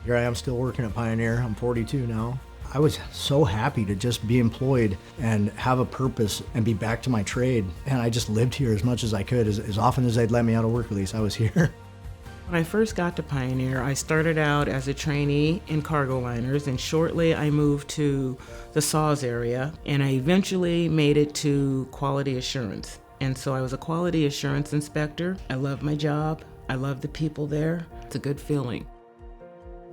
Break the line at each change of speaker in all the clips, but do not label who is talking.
Here I am still working at Pioneer. I'm 42 now. I was so happy to just be employed and have a purpose and be back to my trade. And I just lived here as much as I could. As often as they'd let me out of work release, I was here.
When I first got to Pioneer, I started out as a trainee in cargo liners, and shortly I moved to the SAW area, and I eventually made it to quality assurance. And so I was a quality assurance inspector. I love my job. I love the people there. It's a good feeling.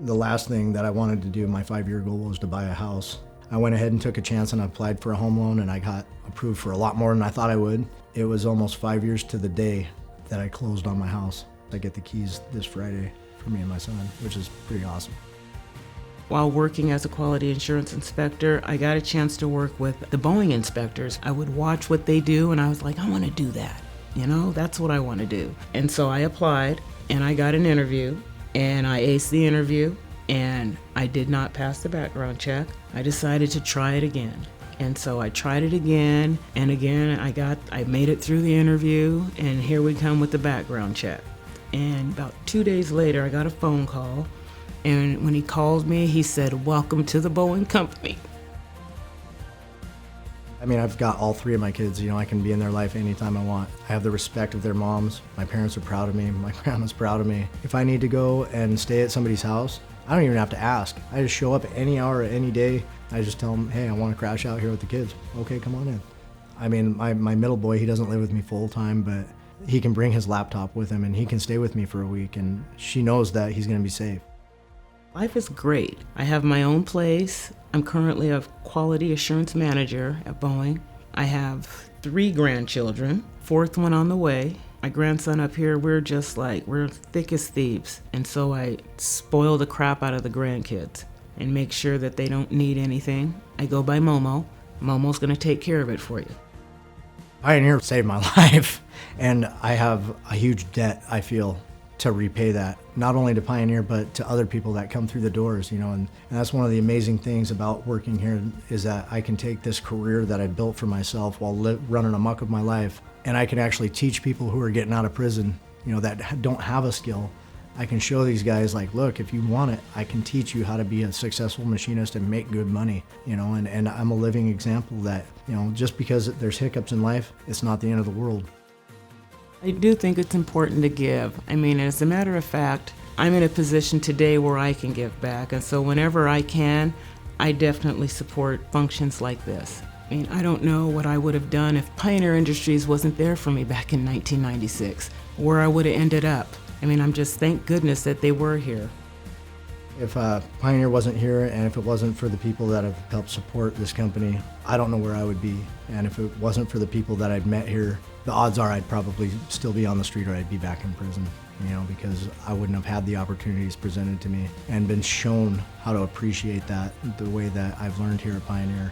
The last thing that I wanted to do, my 5-year goal, was to buy a house. I went ahead and took a chance and I applied for a home loan, and I got approved for a lot more than I thought I would. It was almost 5 years to the day that I closed on my house. I get the keys this Friday for me and my son, which is pretty awesome.
While working as a quality assurance inspector, I got a chance to work with the Boeing inspectors. I would watch what they do and I was like, I want to do that. That's what I want to do. And so I applied and I got an interview. And I aced the interview, and I did not pass the background check. I decided to try it again. And so I tried it again, and again I made it through the interview, and here we come with the background check. And about 2 days later, I got a phone call, and when he called me, he said, "Welcome to the Boeing company."
I mean, I've got all 3 of my kids. I can be in their life anytime I want. I have the respect of their moms. My parents are proud of me. My grandma's proud of me. If I need to go and stay at somebody's house, I don't even have to ask. I just show up at any hour, any day. I just tell them, hey, I want to crash out here with the kids. Okay, come on in. I mean, my middle boy, he doesn't live with me full time, but he can bring his laptop with him and he can stay with me for a week, and she knows that he's going to be safe.
Life is great. I have my own place. I'm currently a quality assurance manager at Boeing. I have 3 grandchildren, 4th one on the way. My grandson up here, we're thick as thieves. And so I spoil the crap out of the grandkids and make sure that they don't need anything. I go by Momo. Momo's gonna take care of it for you.
Pioneer saved my life, and I have a huge debt, I feel, to repay that, not only to Pioneer, but to other people that come through the doors, and that's one of the amazing things about working here, is that I can take this career that I built for myself while running amok with my life, and I can actually teach people who are getting out of prison, that don't have a skill. I can show these guys, like, look, if you want it, I can teach you how to be a successful machinist and make good money, and I'm a living example that, just because there's hiccups in life, it's not the end of the world.
I do think it's important to give. I mean, as a matter of fact, I'm in a position today where I can give back, and so whenever I can, I definitely support functions like this. I mean, I don't know what I would have done if Pioneer Industries wasn't there for me back in 1996, where I would have ended up. I mean, I'm just thank goodness that they were here.
If Pioneer wasn't here, and if it wasn't for the people that have helped support this company, I don't know where I would be. And if it wasn't for the people that I'd met here, the odds are I'd probably still be on the street, or I'd be back in prison, because I wouldn't have had the opportunities presented to me and been shown how to appreciate that the way that I've learned here at Pioneer.